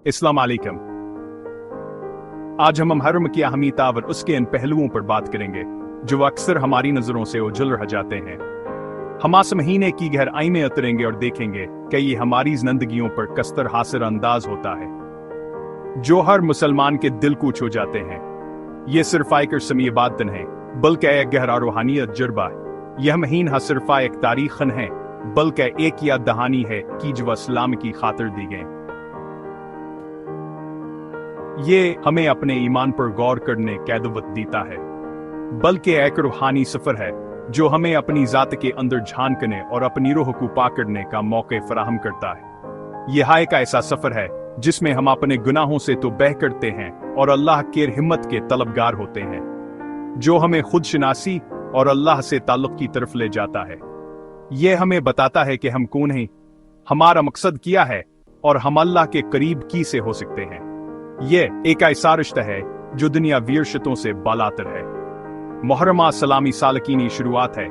अस्सलाम वालेकुम। आज हम मुहर्रम की अहमियत और उसके इन पहलुओं पर बात करेंगे जो अक्सर हमारी नजरों से ओझल रह जाते हैं। हम इस महीने की गहराई में उतरेंगे और देखेंगे कि ये हमारी जिंदगियों पर किस तरह असर अंदाज होता है, जो हर मुसलमान के दिल को छू जाते हैं। ये सिर्फ एक रस्मी इबादत नहीं बल्कि एक गहरा रूहानी तजुर्बा है। यह महीना सिर्फ एक तारीख नहीं है बल्कि एक याद दहानी है कि जो इस्लाम की खातिर दी गई। ये हमें अपने ईमान पर गौर करने की दावत देता है, बल्कि एक रूहानी सफर है जो हमें अपनी जात के अंदर झांकने और अपनी रूह को पाक करने का मौका फराहम करता है। यह एक ऐसा सफर है जिसमें हम अपने गुनाहों से तो बह करते हैं और अल्लाह के हिम्मत के तलबगार होते हैं, जो हमें खुद शनासी और अल्लाह से ताल्लुक की तरफ ले जाता है। यह हमें बताता है कि हम कौन हैं, हमारा मकसद क्या है और हम अल्लाह के करीब की से हो सकते हैं। ये एक ऐसा रिश्ता है जो दुनियावी रिश्तों से बालातर है। मुहर्रम सलामी साल की नई शुरुआत है,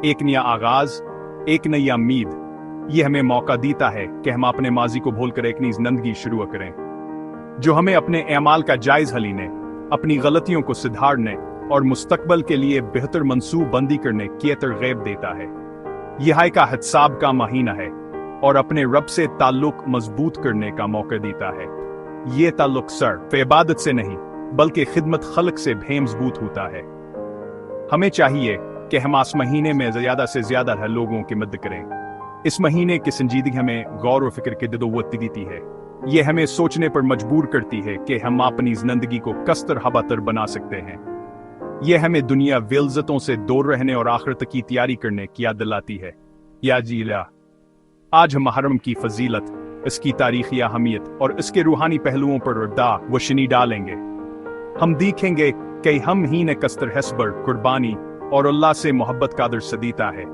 एक नया आगाज, एक नई उम्मीद। ये हमें मौका देता है कि हम अपने माजी को भूलकर एक नई जिंदगी शुरू करें, जो हमें अपने अमाल का जायजा लेने, अपनी गलतियों को सुधारने और मुस्तकबल के लिए बेहतर मंसूबबंदी करने की तरगीब देता है। यह एक हिसाब का महीना है और अपने रब से ताल्लुक मजबूत करने का मौका देता है। ये ताल्लुक सिर्फ इबादत से नहीं बल्कि खिदमत खल्क से भी मजबूत होता है। हमें चाहिए कि हम इस महीने में ज्यादा से ज्यादा लोगों की मदद करें। इस महीने की संजीदगी हमें गौर और फिक्र की दौलत देती है। ये हमें सोचने पर मजबूर करती है कि हम अपनी जिंदगी को किस तरह बेहतर बना सकते हैं। यह हमें दुनिया विल्ज़तों से दूर रहने और आखिरत की तैयारी करने की याद दिलाती है। या जीला आज हम मुहर्रम की फजीलत, इसकी तारीखी अहमियत और इसके रूहानी पहलुओं पर रोशनी डालेंगे। हम देखेंगे कि हम ही ने कस्तर हस्बर, कुर्बानी और अल्लाह से मोहब्बत का दर्स देता है,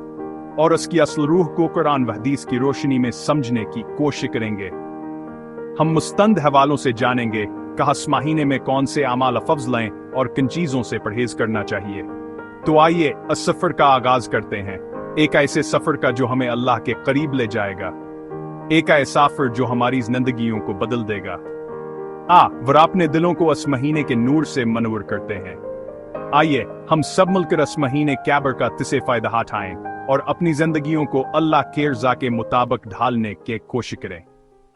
और इसकी असल रूह को कुरान व हदीस की रोशनी में समझने की कोशिश करेंगे। हम मुस्तंद हवालों से जानेंगे कि इस महीने में कौन से अमाल अफज लें और किन चीजों से परहेज करना चाहिए। तो आइए इस सफर का आगाज करते हैं, एक ऐसे सफर का जो हमें अल्लाह के करीब ले जाएगा, एक ऐसा सफर जो हमारी जिंदगियों को बदल देगा। वर अपने दिलों को इस महीने के नूर से मनवर करते हैं। आइए हम सब मिलकर इस महीने क्या बरकत से फायदा उठाएं और अपनी जिंदगियों को अल्लाह के रज़ा के मुताबिक ढालने की कोशिश करें।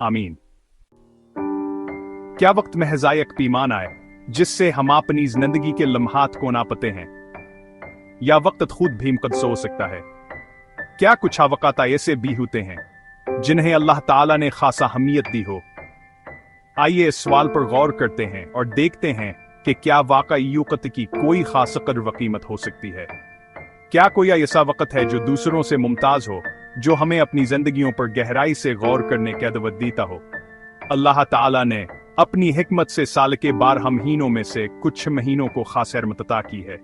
आमीन। क्या वक्त महज एक पैमाना है जिससे हम अपनी जिंदगी के लम्हात को नापते हैं, या वक्त खुद भी मुकद्दस हो सकता है? क्या कुछ अवकात ऐसे भी होते हैं जिन्हें अल्लाह ताला ने खासा अहमियत दी हो? आइए इस सवाल पर गौर करते हैं और देखते हैं कि क्या वाकई वक्त की कोई खास कदर व कीमत हो सकती है। क्या कोई ऐसा वक्त है जो दूसरों से मुमताज हो, जो हमें अपनी जिंदगियों पर गहराई से गौर करने की दावत देता हो? अल्लाह ताला ने अपनी हिकमत से साल के 12 महीनों में से कुछ महीनों को खास रहमत अता की है।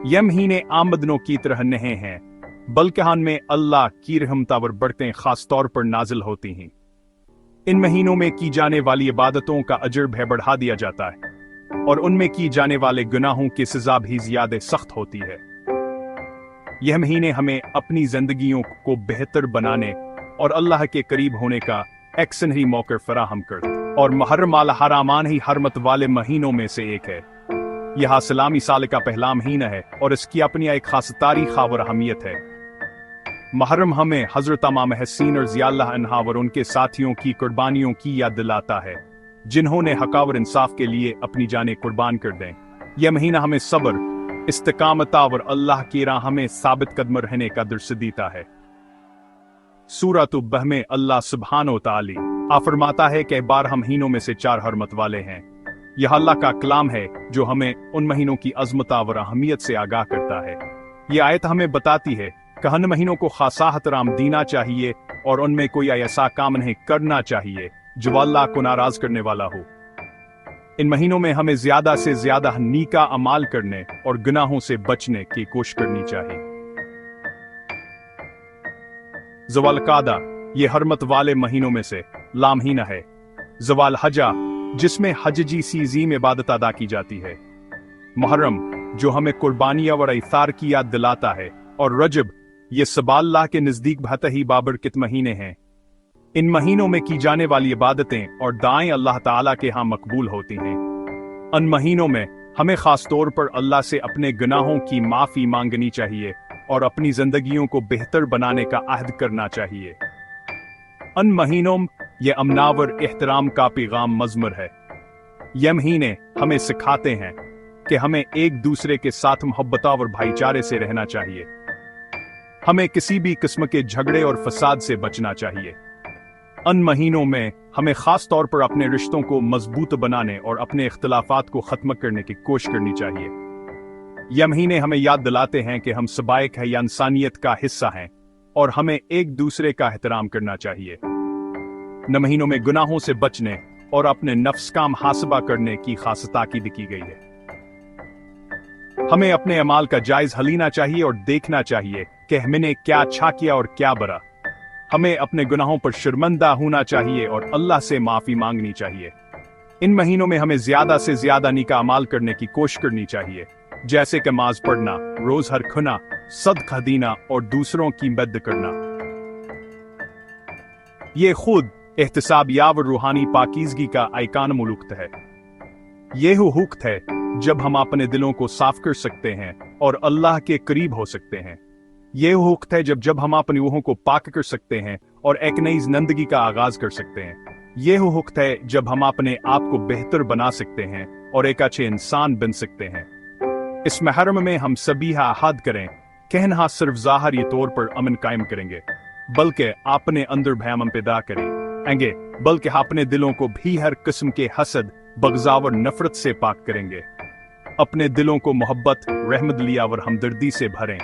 यह महीने आमदनों की तरह नहीं हैं बल्कि में अल्लाह की रहमत और बरकतें खास तौर पर नाजिल होती हैं। इन महीनों में की जाने वाली इबादतों का अजर भी बढ़ा दिया जाता है और उनमें की जाने वाले गुनाहों की सजा भी ज्यादा सख्त होती है। यह महीने हमें अपनी जिंदगियों को बेहतर बनाने और अल्लाह के करीब होने का एक सनही मौका फराहम करते, और मुहर्रम हरामान ही हरमत वाले महीनों में से एक है। यह इस्लामी साल का पहला महीना है और इसकी अपनी एक खास तारीख और अहमियत है। मुहर्रम हमें हजरत इमाम हसन रज़ी अल्लाह अन्हा और उनके साथियों की कुर्बानियों की याद दिलाता है, जिन्होंने हक और इंसाफ के लिए अपनी जानें कुर्बान कर दें। यह महीना हमें सब्र, इस्तिकामत और अल्लाह की राह में साबित कदम रहने का दर्स देता है। सूरत बह में अल्लाह सुब्हानो तआला फरमाता है कि 12 महीनों में से 4 हरमत वाले हैं। यह अल्लाह का कलाम है जो हमें उन महीनों की अजमत और अहमियत से आगाह करता है। यह आयत हमें बताती है कि इन महीनों को खासा एहतराम देना चाहिए और उनमें कोई ऐसा काम नहीं करना चाहिए जो अल्लाह को नाराज करने वाला हो। इन महीनों में हमें ज्यादा से ज्यादा नीका अमाल करने और गुनाहों से बचने की कोशिश करनी चाहिए। ज़वाल कादा ये हरमत वाले महीनों में से ला महीना है। ज़वाल हजा जिसमें हज जी सीज़ीम इबादत अदा की जाती है। मुहर्रम जो हमें कुर्बानी और इफ्तार की याद दिलाता है, और रजब ये सबाल्लाह के नजदीक बहता ही बाबरकत महीने हैं। इन महीनों में की जाने वाली इबादतें और दुआएं अल्लाह ताला के यहाँ मकबूल होती हैं। इन महीनों में हमें खास तौर पर अल्लाह से अपने गुनाहों की माफी मांगनी चाहिए और अपनी जिंदगियों को बेहतर बनाने का अहद करना चाहिए। इन महीनों ये अमनावर एहतराम का पैगाम मज़मूर है। ये महीने हमें सिखाते हैं कि हमें एक दूसरे के साथ मोहब्बत और भाईचारे से रहना चाहिए। हमें किसी भी किस्म के झगड़े और फसाद से बचना चाहिए। इन महीनों में हमें खास तौर पर अपने रिश्तों को मजबूत बनाने और अपने इख्तिलाफात को खत्म करने की कोशिश करनी चाहिए। यह महीने हमें याद दिलाते हैं कि हम सबाइक है या इंसानियत का हिस्सा हैं और हमें एक दूसरे का एहतराम करना चाहिए। इन महीनों में गुनाहों से बचने और अपने नफ्स का मुहासबा करने की खास ताकीद की गई है। हमें अपने अमाल का जायजा लेना चाहिए और देखना चाहिए कि हमने क्या अच्छा किया और क्या बुरा। हमें अपने गुनाहों पर शर्मिंदा होना चाहिए और अल्लाह से माफी मांगनी चाहिए। इन महीनों में हमें ज्यादा से ज्यादा नेक अमाल करने की कोशिश करनी चाहिए, जैसे कि नमाज पढ़ना, रोजा रखना, सदका देना और दूसरों की मदद करना। ये खुद एहतिसाब और रूहानी पाकीज़गी का आइकान मुलुक्त है। ये हुकूक है जब हम अपने दिलों को साफ कर सकते हैं और अल्लाह के करीब हो सकते हैं। ये वक्त है जब हम अपनी रूहों को पाक कर सकते हैं और एक नई जिंदगी का आगाज कर सकते हैं। ये वक्त है जब हम अपने आप को बेहतर बना सकते हैं और एक अच्छे इंसान बन सकते हैं। इस महरम में हम सभी अहद करें कि न सिर्फ ज़ाहिरी तौर पर अमन कायम करेंगे, बल्कि अपने अंदर भी अमन पैदा करेंगे, बल्कि अपने दिलों को भी हर किस्म के हसद, बग़ज़ा और नफरत से पाक करेंगे। अपने दिलों को मोहब्बत, रहमत लिया और हमदर्दी से भरें,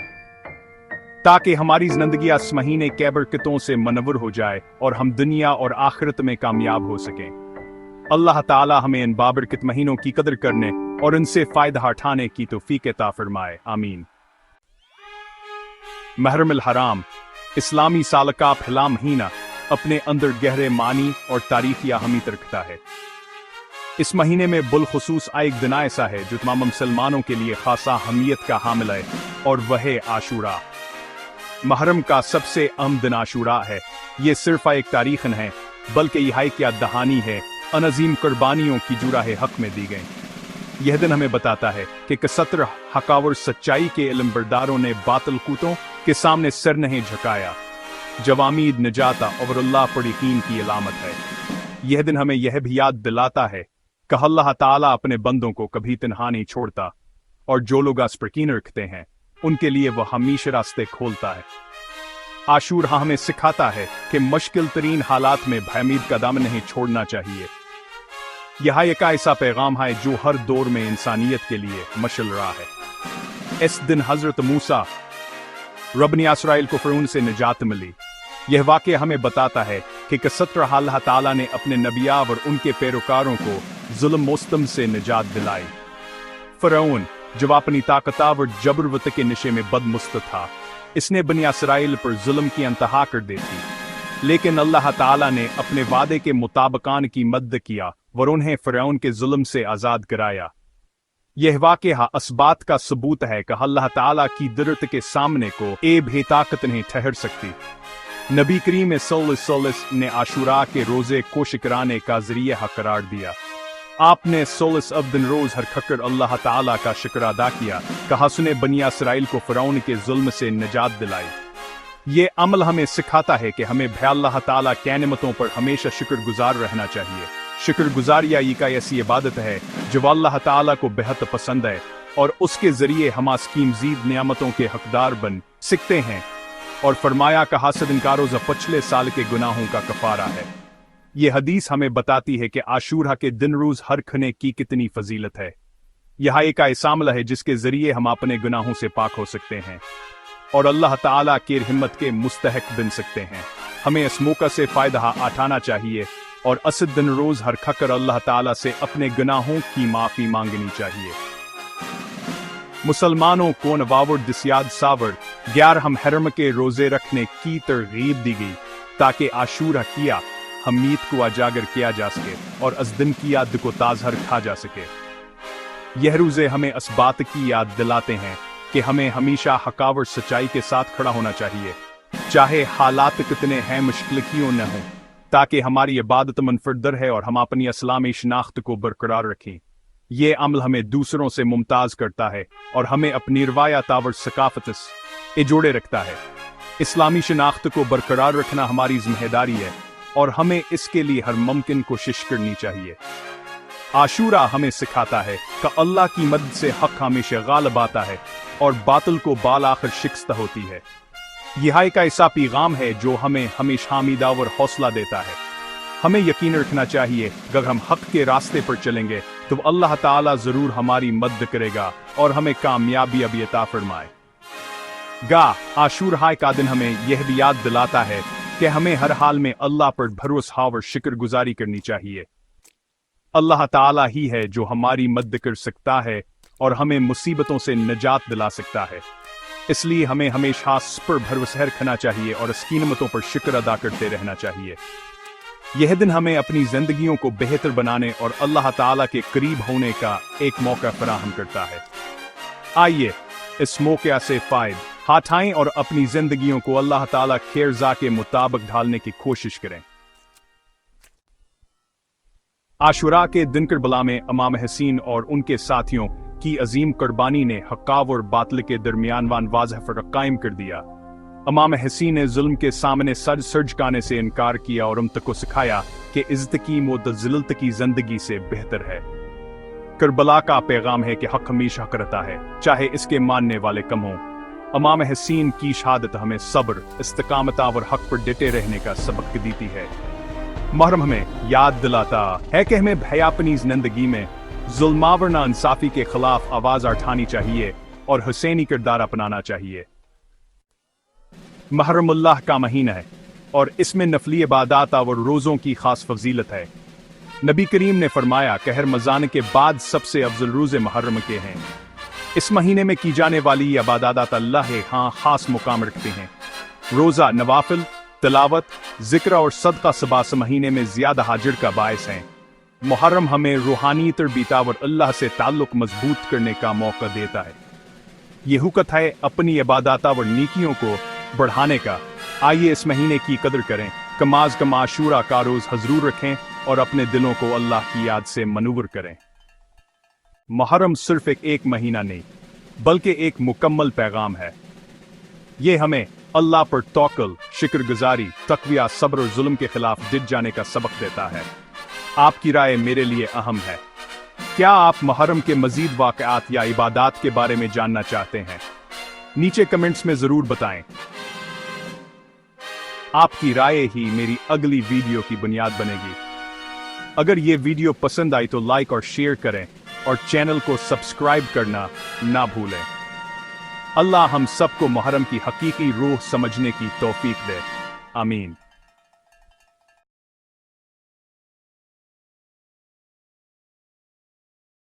ताकि हमारी जिंदगी इस महीने के बरकतों से मनवर हो जाए और हम दुनिया और आखिरत में कामयाब हो सकें। अल्लाह ताला हमें इन बाबरकत महीनों की कदर करने और इनसे फायदा उठाने की तौफीक अता फरमाए, आमीन। महरम अल हराम इस्लामी साल का पहला महीना अपने अंदर गहरे मानी और तारीखी अहमियत रखता है। इस महीने में बुलखुसूस एक दिन ऐसा है जो तमाम मुसलमानों के लिए खासा अहमियत का हामिल है, और वह है आशूरा। मुहर्रम का सबसे अहम दिन आशूरा है। ये सिर्फ एक तारीख है, बल्कि यह एक याद दहानी है अनजीम कुर्बानियों की जो राह हक में दी गई। यह दिन हमें बताता है कि कसत्र हकावर सच्चाई के इल्म बरदारों ने बातिल कूतों के सामने सर नहीं झुकाया। जवामीद नजाता और अल्लाह पर यकीन की अलामत है। यह दिन हमें यह भी याद दिलाता है कि अल्लाह ताला अपने बंदों को कभी तन्हा नहीं छोड़ता, और जो लोग इस पर यकीन रखते हैं उनके लिए वह हमेशा रास्ते खोलता है। आशूरा हमें सिखाता है कि मुश्किल तरीन हालात में भयमीद कदम नहीं छोड़ना चाहिए। यह एक ऐसा पैगाम है जो हर दौर में इंसानियत के लिए मशल रहा है। इस दिन हजरत मूसा रब ने इसराइल को फिरौन से निजात मिली। यह वाक़या हमें बताता है कि कसत्र अल्लाह ताला ने अपने नबिया और उनके पैरोकारों को जुल्म मुस्तम से निजात दिलाई। फिरौन जब अपनी ताकतावर जबरवत के नशे में बदमुस्त था, इसने बनी इसराइल पर जुल्म की इंतहा कर दी थी, लेकिन अल्लाह ताला ने अपने वादे के मुताबिकान की मदद किया और उन्हें फिरौन के जुल्म से आजाद कराया। यह वाक़या इस बात का सबूत है कि अल्लाह ताला की दरत के सामने को ए भी ताकत नहीं ठहर सकती। नबी करीम सल्लल्लाहु अलैहि वसल्लम ने आशूरा के रोजे को शुक्राने का जरिया करार दिया। आपने 16 दिन रोज हर खकर अल्लाह ताला का शुक्र अदा किया कि उसने बनी इसराइल को फिरौन के जुल्म से निजात दिलाई। ये अमल हमें सिखाता है कि हमें भी अल्लाह ताला की नेमतों पर हमेशा शुक्रगुजार रहना चाहिए। शुक्रगुजारिया एक ऐसी इबादत है जो अल्लाह ताला को बेहद पसंद है, और उसके जरिए हम इसकी मज़ीद नियामतों के हकदार बन सकते हैं। और फरमाया का हासद इनकारों पिछले साल के गुनाहों का कफारा है। ये हदीस हमें बताती है कि आशूरा के दिन रोज हर खने की कितनी फजीलत है। यह एक ऐसा अमल है जिसके जरिए हम अपने गुनाहों से पाक हो सकते हैं और अल्लाह ताला की रहमत के मुस्तहक बन सकते हैं। हमें इस मौका से फायदा उठाना चाहिए और इस दिन रोज हर खकर अल्लाह ताला से अपने गुनाहों की माफी मांगनी चाहिए। मुसलमानों को नवावर दिस्याद सावर 11 मुहर्रम के रोजे रखने की तरगीब दी गई, ताकि आशूरा किया हमीद को उजागर किया जा सके और इस दिन की याद को ताज़ा रखा जा सके। यह रोजे हमें इस बात की याद दिलाते हैं कि हमें हमेशा हकावर सच्चाई के साथ खड़ा होना चाहिए, चाहे हालात कितने हैं मुश्किल क्यों न हो। ताकि हमारी इबादत मुनफरद है और हम अपनी इस्लामी शनाख्त को बरकरार रखें। ये अमल हमें दूसरों से मुमताज करता है और हमें अपनी रवायात और सकाफत से जोड़े रखता है। इस्लामी शनाख्त को बरकरार रखना हमारी जिम्मेदारी है और हमें इसके लिए हर मुमकिन कोशिश करनी चाहिए। आशूरा हमें सिखाता है कि अल्लाह की मदद से हक हमेशा गालिब आता है और बातिल को बाल आखिर शिकस्त होती है। यह एक ऐसा पैगाम है जो हमें हमेशा हामीदा और हौसला देता है। हमें यकीन रखना चाहिए कि अगर हम हक के रास्ते पर चलेंगे तो अल्लाह ताला जरूर हमारी मदद करेगा और हमें कामयाबी अता फरमाएगा। आशूरा का दिन हमें यह भी याद दिलाता है कि हमें हर हाल में अल्लाह पर भरोसा और शुक्रगुजारी करनी चाहिए। अल्लाह ताला ही है जो हमारी मदद कर सकता है और हमें मुसीबतों से निजात दिला सकता है। इसलिए हमें हमेशा इस पर भरोसा रखना चाहिए और इसकी नेमतों पर शुक्र अदा करते रहना चाहिए। यह दिन हमें अपनी जिंदगियों को बेहतर बनाने और अल्लाह ताला के करीब होने का एक मौका फराहम करता है। आइए इस मौके से फायदा उठाएं और अपनी जिंदगियों को अल्लाह ताला के रज़ा के मुताबिक ढालने की कोशिश करें। आशुरा के दिन करबला में इमाम हुसैन और उनके साथियों की अजीम कुर्बानी ने हक़ और बातिल के दरमियान वाज़ेह फ़र्क कायम कर दिया। इमाम हुसैन ने जुल्म के सामने सर झुकाने से इनकार किया और उम्मत को सिखाया कि इज़्ज़त की मौत ज़िल्लत की जिंदगी से बेहतर है। करबला का पैगाम है कि हक हमेशा हक रहता है, चाहे इसके मानने वाले कम हों। इमाम हुसैन की शहादत हमें सब्र, इस्तिकामत और हक पर डटे रहने का सबक देती है। मुहर्रम हमें याद दिलाता है कि हमें भय अपनी जिंदगी में जुल्म और नाइंसाफी के खिलाफ आवाज उठानी चाहिए और हुसैनी किरदार अपनाना चाहिए। मुहर्रम अल्लाह का महीना है और इसमें नफली इबादत और रोज़ों की खास फजीलत है। नबी करीम ने फरमाया कि हर रमज़ान के बाद सबसे अफजल रोज़े मुहर्रम के हैं। इस महीने में की जाने वाली इबादत अल्लाह हाँ खास मुकाम रखते हैं। रोज़ा, नवाफिल, तिलावत, जिक्र और सदका सबास महीने में ज्यादा हाजिर का बायस हैं। मुहर्रम हमें रूहानी तरबीत और अल्लाह से ताल्लुक मजबूत करने का मौका देता है। ये हुकत है अपनी इबादत और नेकियों को बढ़ाने का। आइए इस महीने की कदर करें, कमाज कम आशूरा का रोज हजूर रखें और अपने दिलों को अल्लाह की याद से मनूवर करें। मुहर्रम सिर्फ एक महीना नहीं बल्कि एक मुकम्मल पैगाम है। ये हमें अल्लाह पर तवक्कुल, शुक्रगुजारी, तक़विया, सब्र और जुल्म के खिलाफ डिट जाने का सबक देता है। आपकी राय मेरे लिए अहम है। क्या आप मुहर्रम के मजीद वाक़यात या इबादात के बारे में जानना चाहते हैं? नीचे कमेंट्स में जरूर बताएं। आपकी राय ही मेरी अगली वीडियो की बुनियाद बनेगी। अगर ये वीडियो पसंद आई तो लाइक और शेयर करें और चैनल को सब्सक्राइब करना ना भूलें। अल्लाह हम सबको मुहर्रम की हकीकी रूह समझने की तौफीक दे। आमीन।